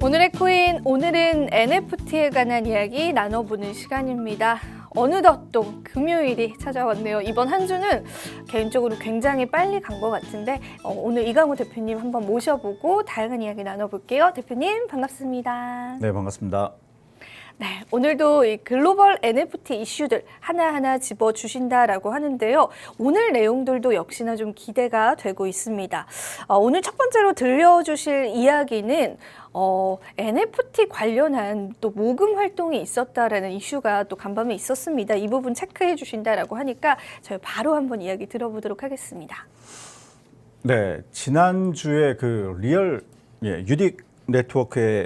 오늘의 코인, 오늘은 NFT에 관한 이야기 나눠보는 시간입니다. 어느덧 또 금요일이 찾아왔네요. 이번 한 주는 개인적으로 굉장히 빨리 간 것 같은데 오늘 이강우 대표님 한번 모셔보고 다양한 이야기 나눠볼게요. 대표님 반갑습니다. 네, 반갑습니다. 네, 오늘도 이 글로벌 NFT 이슈들 하나하나 짚어주신다라고 하는데요. 오늘 내용들도 역시나 좀 기대가 되고 있습니다. 오늘 첫 번째로 들려주실 이야기는 NFT 관련한 또 모금 활동이 있었다라는 이슈가 또 간밤에 있었습니다. 이 부분 체크해 주신다라고 하니까 저희 바로 한번 이야기 들어보도록 하겠습니다. 네, 지난주에 그 리얼 유딕 네트워크에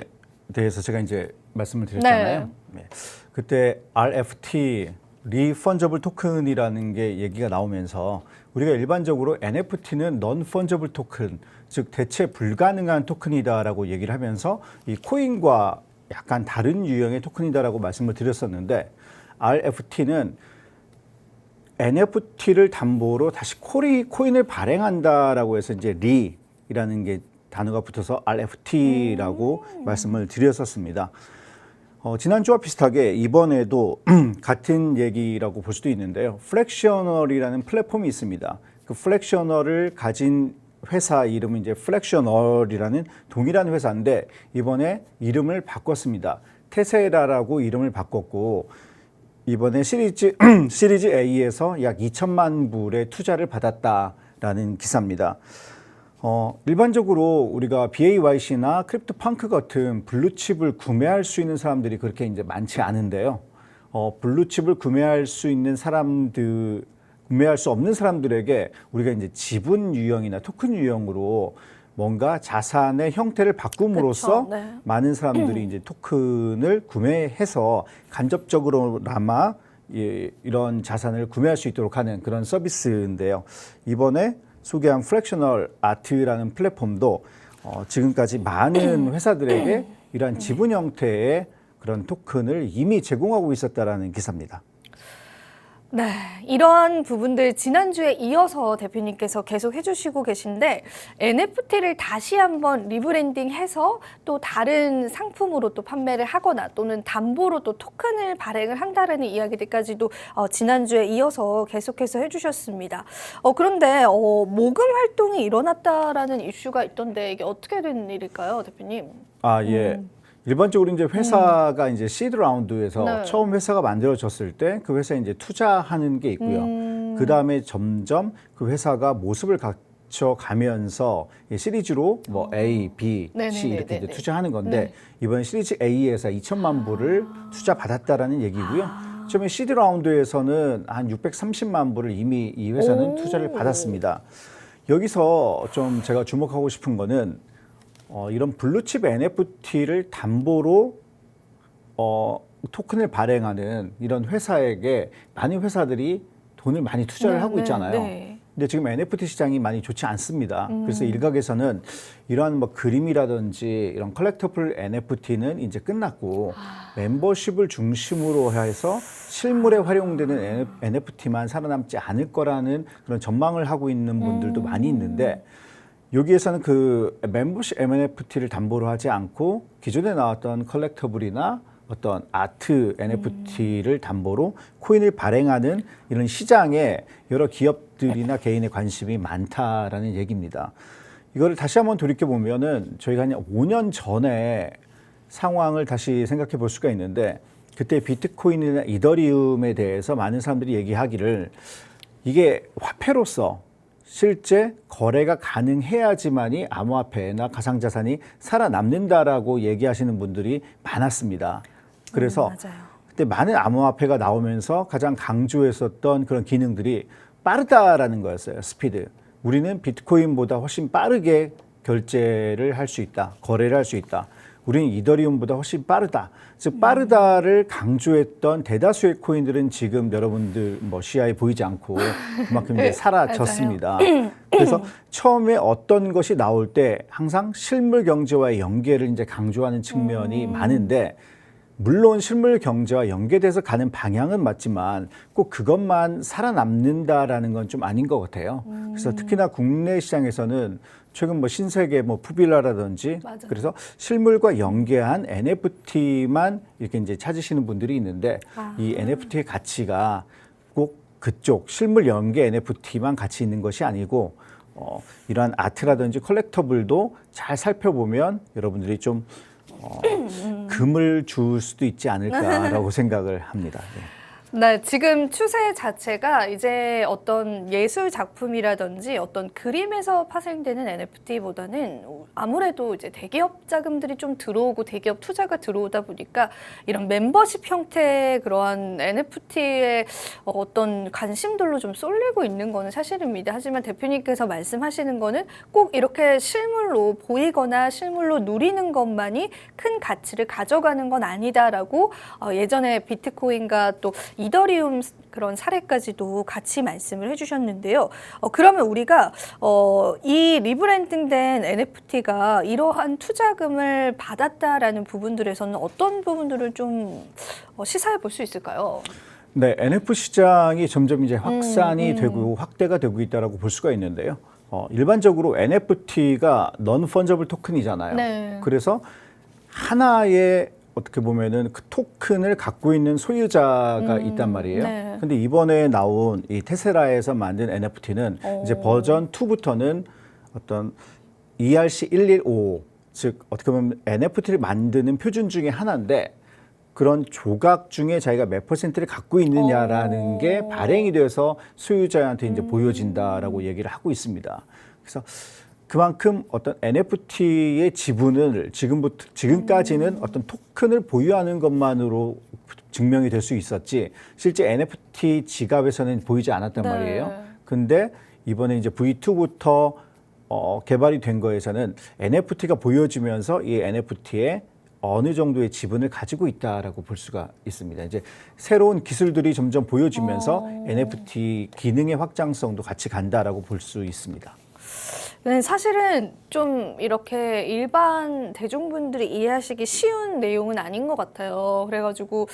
대해서 제가 이제 말씀을 드렸잖아요. 네. 그때 RFT, 리펀저블 토큰이라는 게 얘기가 나오면서 우리가 일반적으로 NFT는 non-fungible 토큰, 즉 대체 불가능한 토큰이다라고 얘기를 하면서 이 코인과 약간 다른 유형의 토큰이다라고 말씀을 드렸었는데 RFT는 NFT를 담보로 다시 코인을 발행한다라고 해서 이제 리라는 게 단어가 붙어서 RFT라고 말씀을 드렸었습니다. 지난주와 비슷하게 이번에도 같은 얘기라고 볼 수도 있는데요. 플렉셔널이라는 플랫폼이 있습니다. 그 플렉셔널을 가진 회사 이름은 이제 플렉셔널이라는 동일한 회사인데 이번에 이름을 바꿨습니다. 테세라라고 이름을 바꿨고 이번에 시리즈 A에서 약 2천만 불의 투자를 받았다라는 기사입니다. 일반적으로 우리가 BAYC나 크립토펑크 같은 블루칩을 구매할 수 있는 사람들이 그렇게 이제 많지 않은데요. 블루칩을 구매할 수 없는 사람들에게 우리가 이제 지분 유형이나 토큰 유형으로 뭔가 자산의 형태를 바꿈으로써 네. 많은 사람들이 이제 토큰을 구매해서 간접적으로나마 이런 자산을 구매할 수 있도록 하는 그런 서비스인데요. 이번에 소개한 프랙셔널 아트라는 플랫폼도 지금까지 많은 회사들에게 이러한 지분 형태의 그런 토큰을 이미 제공하고 있었다라는 기사입니다. 네, 이러한 부분들 지난주에 이어서 대표님께서 계속 해주시고 계신데 NFT를 다시 한번 리브랜딩해서 또 다른 상품으로 또 판매를 하거나 또는 담보로 또 토큰을 발행을 한다라는 이야기들까지도 지난주에 이어서 계속해서 해주셨습니다. 그런데 모금 활동이 일어났다라는 이슈가 있던데 이게 어떻게 된 일일까요, 대표님? 예. 일반적으로 이제 회사가 이제 시드 라운드에서 네. 처음 회사가 만들어졌을 때 그 회사에 이제 투자하는 게 있고요. 그 다음에 점점 그 회사가 모습을 갖춰가면서 시리즈로 뭐 A, B, C 이렇게 이제 투자하는 건데 이번 시리즈 A에서 2천만 불을 투자 받았다라는 얘기고요. 처음에 시드 라운드에서는 한 630만 불을 이미 이 회사는 투자를 받았습니다. 여기서 좀 제가 주목하고 싶은 거는 이런 블루칩 NFT를 담보로 토큰을 발행하는 이런 회사에게 많은 회사들이 돈을 많이 투자를 하고 있잖아요. 근데 지금 NFT 시장이 많이 좋지 않습니다. 그래서 일각에서는 이러한 뭐 그림이라든지 이런 컬렉터블 NFT는 이제 끝났고 멤버십을 중심으로 해서 실물에 활용되는 NFT만 살아남지 않을 거라는 그런 전망을 하고 있는 분들도 많이 있는데 여기에서는 그 멤버십 NFT를 담보로 하지 않고 기존에 나왔던 컬렉터블이나 어떤 아트 NFT를 담보로 코인을 발행하는 이런 시장에 여러 기업들이나 개인의 관심이 많다라는 얘기입니다. 이거를 다시 한번 돌이켜보면은 저희가 한 5년 전에 상황을 다시 생각해 볼 수가 있는데 그때 비트코인이나 이더리움에 대해서 많은 사람들이 얘기하기를 이게 화폐로서 실제 거래가 가능해야지만이 암호화폐나 가상자산이 살아남는다라고 얘기하시는 분들이 많았습니다. 그래서 그때 많은 암호화폐가 나오면서 가장 강조했었던 그런 기능들이 빠르다라는 거였어요. 스피드. 우리는 비트코인보다 훨씬 빠르게 결제를 할 수 있다. 거래를 할 수 있다. 우리는 이더리움보다 훨씬 빠르다. 즉 빠르다를 강조했던 대다수의 코인들은 지금 여러분들 뭐 시야에 보이지 않고 그만큼 이제 사라졌습니다. 그래서 처음에 어떤 것이 나올 때 항상 실물 경제와의 연계를 이제 강조하는 측면이 많은데 물론 실물 경제와 연계돼서 가는 방향은 맞지만 꼭 그것만 살아남는다라는 건 좀 아닌 것 같아요. 그래서 특히나 국내 시장에서는 최근 뭐 신세계 뭐 푸빌라라든지 맞아요. 그래서 실물과 연계한 NFT만 이렇게 이제 찾으시는 분들이 있는데 이 NFT의 가치가 꼭 그쪽 실물 연계 NFT만 가치 있는 것이 아니고 이러한 아트라든지 컬렉터블도 잘 살펴보면 여러분들이 좀 금을 줄 수도 있지 않을까라고 생각을 합니다. 네, 지금 추세 자체가 이제 어떤 예술 작품이라든지 어떤 그림에서 파생되는 NFT보다는 아무래도 이제 대기업 자금들이 좀 들어오고 대기업 투자가 들어오다 보니까 이런 멤버십 형태의 그러한 NFT의 어떤 관심들로 좀 쏠리고 있는 거는 사실입니다. 하지만 대표님께서 말씀하시는 거는 꼭 이렇게 실물로 보이거나 실물로 누리는 것만이 큰 가치를 가져가는 건 아니다라고 예전에 비트코인과 또 이더리움 그런 사례까지도 같이 말씀을 해주셨는데요. 그러면 우리가 이 리브랜딩된 NFT가 이러한 투자금을 받았다라는 부분들에서는 어떤 부분들을 좀 시사해 볼 수 있을까요? 네, NFT 시장이 점점 이제 확산이 되고 확대가 되고 있다라고 볼 수가 있는데요. 일반적으로 NFT가 non-fungible 토큰이잖아요. 네. 그래서 하나의 어떻게 보면은 그 토큰을 갖고 있는 소유자가 있단 말이에요. 네. 근데 이번에 나온 이 테슬라에서 만든 NFT는 이제 버전 2부터는 어떤 ERC115, 즉 어떻게 보면 NFT를 만드는 표준 중에 하나인데 그런 조각 중에 자기가 몇 퍼센트를 갖고 있느냐라는 게 발행이 돼서 소유자한테 이제 보여진다라고 얘기를 하고 있습니다. 그래서 그만큼 어떤 NFT의 지분을 지금까지는 어떤 토큰을 보유하는 것만으로 증명이 될 수 있었지 실제 NFT 지갑에서는 보이지 않았단 네. 말이에요. 근데 이번에 이제 V2부터 개발이 된 거에서는 NFT가 보여지면서 이 NFT에 어느 정도의 지분을 가지고 있다라고 볼 수가 있습니다. 이제 새로운 기술들이 점점 보여지면서 NFT 기능의 확장성도 같이 간다라고 볼 수 있습니다. 네, 사실은 좀 이렇게 일반 대중분들이 이해하시기 쉬운 내용은 아닌 것 같아요. 그래가지고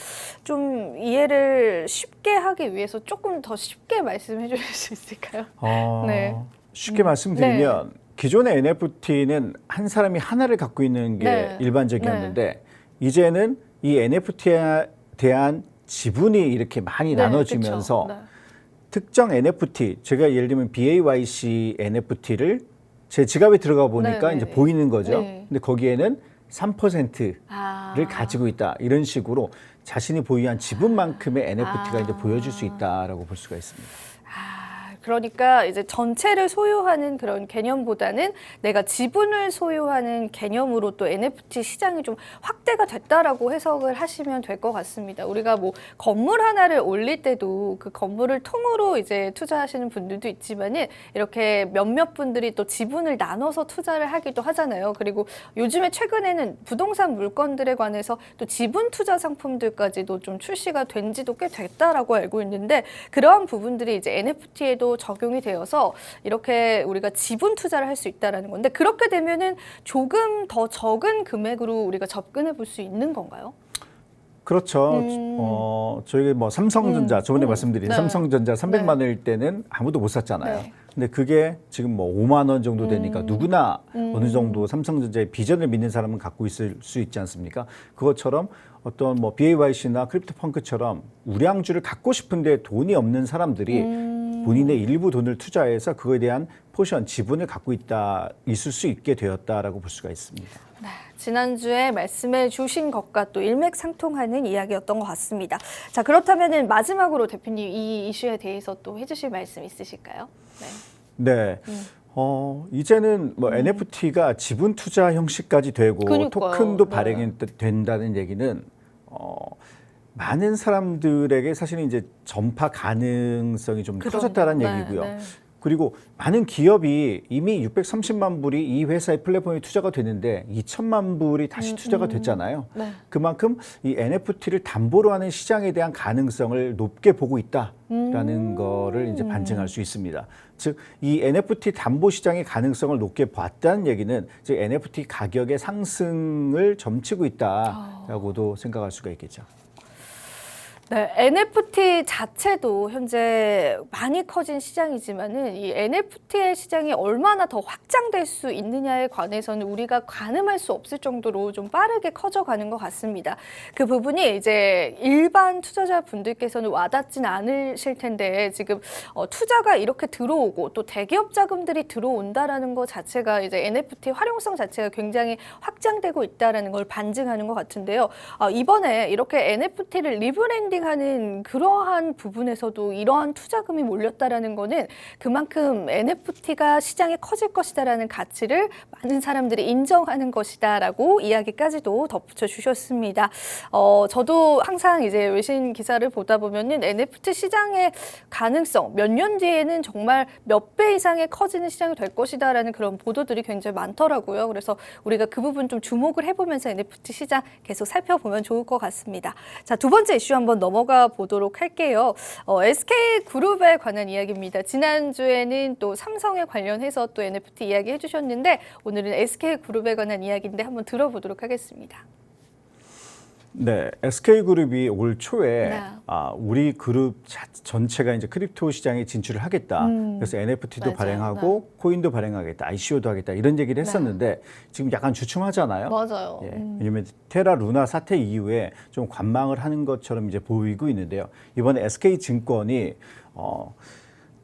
좀 이해를 쉽게 하기 위해서 조금 더 쉽게 말씀해 주실 수 있을까요? 네. 쉽게 말씀드리면 기존의 NFT는 한 사람이 하나를 갖고 있는 게 일반적이었는데 이제는 이 NFT에 대한 지분이 이렇게 많이 나눠지면서 특정 NFT, 제가 예를 들면 BAYC NFT를 제 지갑에 들어가 보니까 이제 보이는 거죠. 근데 거기에는 3%를 가지고 있다. 이런 식으로 자신이 보유한 지분만큼의 NFT가 이제 보여줄 수 있다라고 볼 수가 있습니다. 그러니까 이제 전체를 소유하는 그런 개념보다는 내가 지분을 소유하는 개념으로 또 NFT 시장이 좀 확대가 됐다라고 해석을 하시면 될 것 같습니다. 우리가 뭐 건물 하나를 올릴 때도 그 건물을 통으로 이제 투자하시는 분들도 있지만은 이렇게 몇몇 분들이 또 지분을 나눠서 투자를 하기도 하잖아요. 그리고 요즘에 최근에는 부동산 물건들에 관해서 또 지분 투자 상품들까지도 좀 출시가 된 지도 꽤 됐다라고 알고 있는데 그러한 부분들이 이제 NFT에도 적용이 되어서 이렇게 우리가 지분 투자를 할 수 있다라는 건데 그렇게 되면은 조금 더 적은 금액으로 우리가 접근해 볼 수 있는 건가요? 그렇죠. 저희 뭐 삼성전자 저번에 말씀드린 삼성전자 300만 원일 때는 아무도 못 샀잖아요. 근데 그게 지금 뭐 5만 원 정도 되니까 누구나 어느 정도 삼성전자의 비전을 믿는 사람은 갖고 있을 수 있지 않습니까? 그것처럼 어떤 뭐 BAYC나 크립토펑크처럼 우량주를 갖고 싶은데 돈이 없는 사람들이 본인의 일부 돈을 투자해서 그거에 대한 포션, 지분을 갖고 있을 수 있게 되었다라고 볼 수가 있습니다. 네, 지난주에 말씀해 주신 것과 또 일맥상통하는 이야기였던 것 같습니다. 자, 그렇다면 마지막으로 대표님 이 이슈에 대해서 또 해주실 말씀 있으실까요? 네. 이제는 뭐 NFT가 지분 투자 형식까지 되고 그러니까요. 토큰도 발행이 된다는 얘기는 많은 사람들에게 사실은 이제 전파 가능성이 좀 커졌다는 얘기고요. 그리고 많은 기업이 이미 630만 불이 이 회사의 플랫폼에 투자가 됐는데 2천만 불이 다시 투자가 됐잖아요. 네. 그만큼 이 NFT를 담보로 하는 시장에 대한 가능성을 높게 보고 있다라는 거를 이제 반증할 수 있습니다. 즉, 이 NFT 담보 시장의 가능성을 높게 봤다는 얘기는 즉 NFT 가격의 상승을 점치고 있다라고도 생각할 수가 있겠죠. 네, NFT 자체도 현재 많이 커진 시장이지만은 이 NFT의 시장이 얼마나 더 확장될 수 있느냐에 관해서는 우리가 가늠할 수 없을 정도로 좀 빠르게 커져가는 것 같습니다. 그 부분이 이제 일반 투자자분들께서는 와닿진 않으실 텐데 지금 투자가 이렇게 들어오고 또 대기업 자금들이 들어온다라는 것 자체가 이제 NFT 활용성 자체가 굉장히 확장되고 있다라는 걸 반증하는 것 같은데요. 이번에 이렇게 NFT를 리브랜딩 하는 그러한 부분에서도 이러한 투자금이 몰렸다라는 거는 그만큼 NFT가 시장이 커질 것이다라는 가치를 많은 사람들이 인정하는 것이다라고 이야기까지도 덧붙여 주셨습니다. 저도 항상 이제 외신 기사를 보다 보면은 NFT 시장의 가능성 몇 년 뒤에는 정말 몇 배 이상의 커지는 시장이 될 것이다라는 그런 보도들이 굉장히 많더라고요. 그래서 우리가 그 부분 좀 주목을 해보면서 NFT 시장 계속 살펴보면 좋을 것 같습니다. 자, 두 번째 이슈 한번 넘어가 보도록 할게요. SK그룹에 관한 이야기입니다. 지난주에는 또 삼성에 관련해서 또 NFT 이야기 해주셨는데 오늘은 SK그룹에 관한 이야기인데 한번 들어보도록 하겠습니다. 네, SK그룹이 올 초에 네. 우리 그룹 전체가 이제 크립토 시장에 진출을 하겠다. 그래서 NFT도 맞아요. 발행하고 코인도 발행하겠다, ICO도 하겠다 이런 얘기를 했었는데 지금 약간 주춤하잖아요. 맞아요. 예, 왜냐하면 테라 루나 사태 이후에 좀 관망을 하는 것처럼 이제 보이고 있는데요. 이번에 SK증권이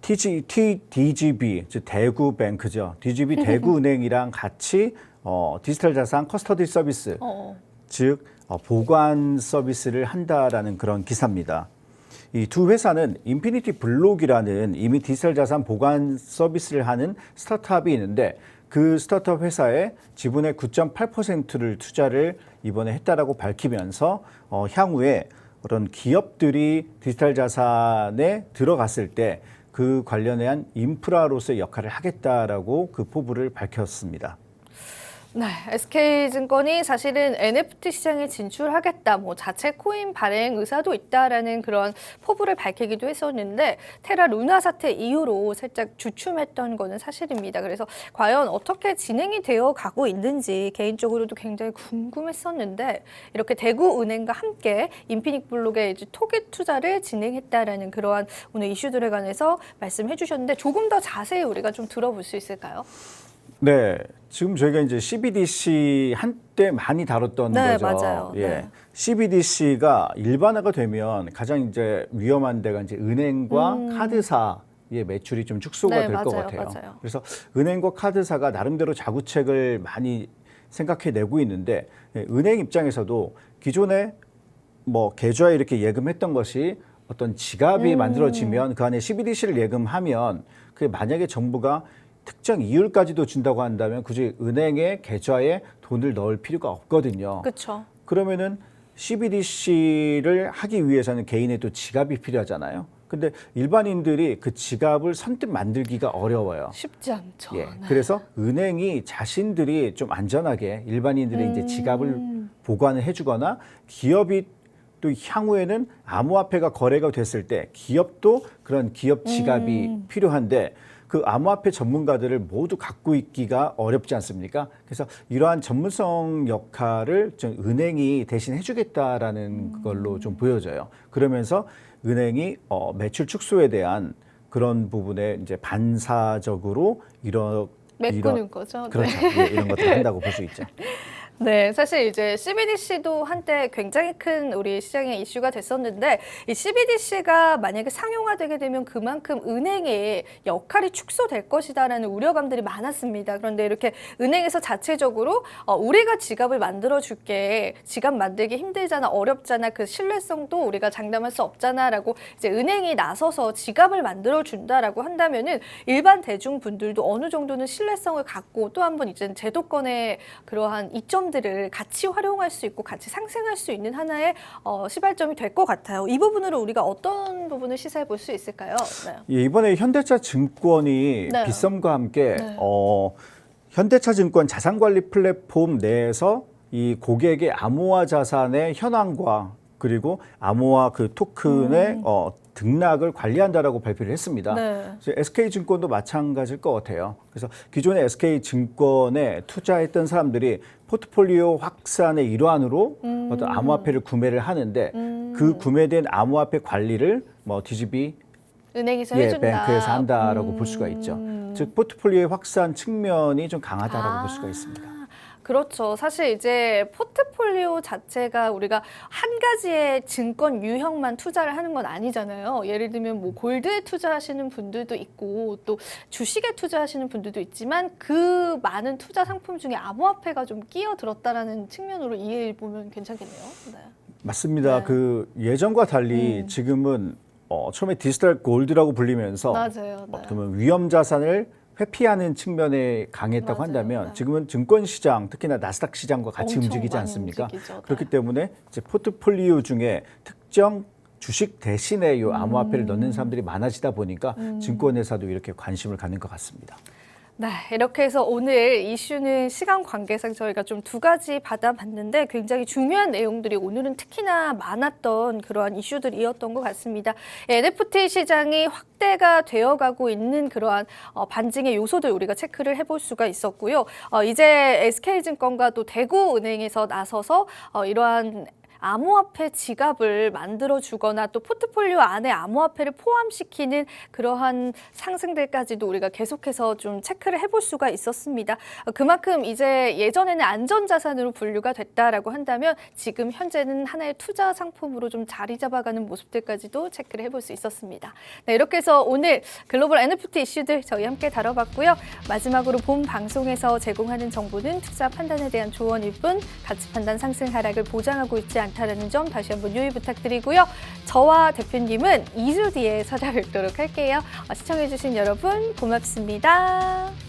DGB, 즉 대구뱅크죠. DGB 대구은행이랑 같이 디지털 자산 커스터디 서비스, 즉 보관 서비스를 한다라는 그런 기사입니다. 이 두 회사는 인피니티 블록이라는 이미 디지털 자산 보관 서비스를 하는 스타트업이 있는데 그 스타트업 회사의 지분의 9.8%를 투자를 이번에 했다라고 밝히면서 향후에 그런 기업들이 디지털 자산에 들어갔을 때 그 관련한 인프라로서의 역할을 하겠다라고 그 포부를 밝혔습니다. 네, SK증권이 사실은 NFT 시장에 진출하겠다, 뭐 자체 코인 발행 의사도 있다라는 그런 포부를 밝히기도 했었는데 테라 루나 사태 이후로 살짝 주춤했던 거는 사실입니다. 그래서 과연 어떻게 진행이 되어 가고 있는지 개인적으로도 굉장히 궁금했었는데 이렇게 대구은행과 함께 인피닉 블록의 이제 토기 투자를 진행했다라는 그러한 오늘 이슈들에 관해서 말씀해 주셨는데 조금 더 자세히 우리가 좀 들어볼 수 있을까요? 네, 지금 저희가 이제 CBDC 한때 많이 다뤘던 네, 거죠. 맞아요. 예, 네. CBDC가 일반화가 되면 가장 이제 위험한 데가 이제 은행과 카드사의 매출이 좀 축소가 네, 될 것 맞아요, 같아요. 맞아요. 그래서 은행과 카드사가 나름대로 자구책을 많이 생각해 내고 있는데 은행 입장에서도 기존에 뭐 계좌에 이렇게 예금했던 것이 어떤 지갑이 만들어지면 그 안에 CBDC를 예금하면 그게 만약에 정부가 특정 이율까지도 준다고 한다면 굳이 은행의 계좌에 돈을 넣을 필요가 없거든요. 그렇죠. 그러면은 CBDC를 하기 위해서는 개인의 또 지갑이 필요하잖아요. 근데 일반인들이 그 지갑을 선뜻 만들기가 어려워요. 쉽지 않죠. 예. 네. 그래서 은행이 자신들이 좀 안전하게 일반인들의 이제 지갑을 보관을 해주거나 기업이 또 향후에는 암호화폐가 거래가 됐을 때 기업도 그런 기업 지갑이 필요한데 그 암호화폐 전문가들을 모두 갖고 있기가 어렵지 않습니까? 그래서 이러한 전문성 역할을 좀 은행이 대신 해주겠다라는 걸로 좀 보여져요. 그러면서 은행이 매출 축소에 대한 그런 부분에 이제 반사적으로 메꾸는 거죠. 그렇죠. 네. 예, 이런 것들을 한다고 볼 수 있죠. 네, 사실 이제 CBDC도 한때 굉장히 큰 우리 시장의 이슈가 됐었는데 이 CBDC가 만약에 상용화되게 되면 그만큼 은행의 역할이 축소될 것이다라는 우려감들이 많았습니다. 그런데 이렇게 은행에서 자체적으로 우리가 지갑을 만들어줄게, 지갑 만들기 힘들잖아, 어렵잖아, 그 신뢰성도 우리가 장담할 수 없잖아라고 이제 은행이 나서서 지갑을 만들어준다라고 한다면은 일반 대중분들도 어느 정도는 신뢰성을 갖고 또 한 번 이제 제도권의 그러한 이점들을 자산들을 같이 활용할 수 있고 같이 상생할 수 있는 하나의 시발점이 될 것 같아요. 이 부분으로 우리가 어떤 부분을 시사해 볼 수 있을까요? 네. 예, 이번에 현대차 증권이 네. 빗썸과 함께 네. 현대차 증권 자산관리 플랫폼 내에서 이 고객의 암호화 자산의 현황과 그리고 암호화 그 토큰의 등락을 관리한다라고 발표를 했습니다. 네. SK증권도 마찬가지일 것 같아요. 그래서 기존의 SK증권에 투자했던 사람들이 포트폴리오 확산의 일환으로 어떤 암호화폐를 구매를 하는데 그 구매된 암호화폐 관리를 뭐 DGB 은행에서 해준다. 뱅크에서 한다라고 볼 수가 있죠. 즉 포트폴리오의 확산 측면이 좀 강하다라고 볼 수가 있습니다. 그렇죠. 사실 이제 포트폴리오 자체가 우리가 한 가지의 증권 유형만 투자를 하는 건 아니잖아요. 예를 들면 뭐 골드에 투자하시는 분들도 있고 또 주식에 투자하시는 분들도 있지만 그 많은 투자 상품 중에 암호화폐가 좀 끼어들었다라는 측면으로 이해해 보면 괜찮겠네요. 네. 맞습니다. 네. 그 예전과 달리 지금은 처음에 디지털 골드라고 불리면서 맞아요. 네. 그러면 위험 자산을 회피하는 측면에 강했다고 맞아요. 한다면 네. 지금은 증권 시장, 특히나 나스닥 시장과 같이 엄청 움직이지 많이 않습니까? 움직이죠. 네. 그렇기 때문에 이제 포트폴리오 중에 특정 주식 대신에 이 암호화폐를 넣는 사람들이 많아지다 보니까 증권회사도 이렇게 관심을 갖는 것 같습니다. 네, 이렇게 해서 오늘 이슈는 시간 관계상 저희가 좀 두 가지 받아봤는데 굉장히 중요한 내용들이 오늘은 특히나 많았던 그러한 이슈들이었던 것 같습니다. NFT 시장이 확대가 되어가고 있는 그러한 반증의 요소들 우리가 체크를 해볼 수가 있었고요. 이제 SK증권과 또 대구은행에서 나서서 이러한 암호화폐 지갑을 만들어주거나 또 포트폴리오 안에 암호화폐를 포함시키는 그러한 상승들까지도 우리가 계속해서 좀 체크를 해볼 수가 있었습니다. 그만큼 이제 예전에는 안전자산으로 분류가 됐다라고 한다면 지금 현재는 하나의 투자 상품으로 좀 자리 잡아가는 모습들까지도 체크를 해볼 수 있었습니다. 네, 이렇게 해서 오늘 글로벌 NFT 이슈들 저희 함께 다뤄봤고요. 마지막으로 본 방송에서 제공하는 정보는 투자 판단에 대한 조언일 뿐 가치 판단 상승 하락을 보장하고 있지 않다는 점 다시 한번 유의 부탁드리고요. 저와 대표님은 2주 뒤에 찾아뵙도록 할게요. 시청해주신 여러분 고맙습니다.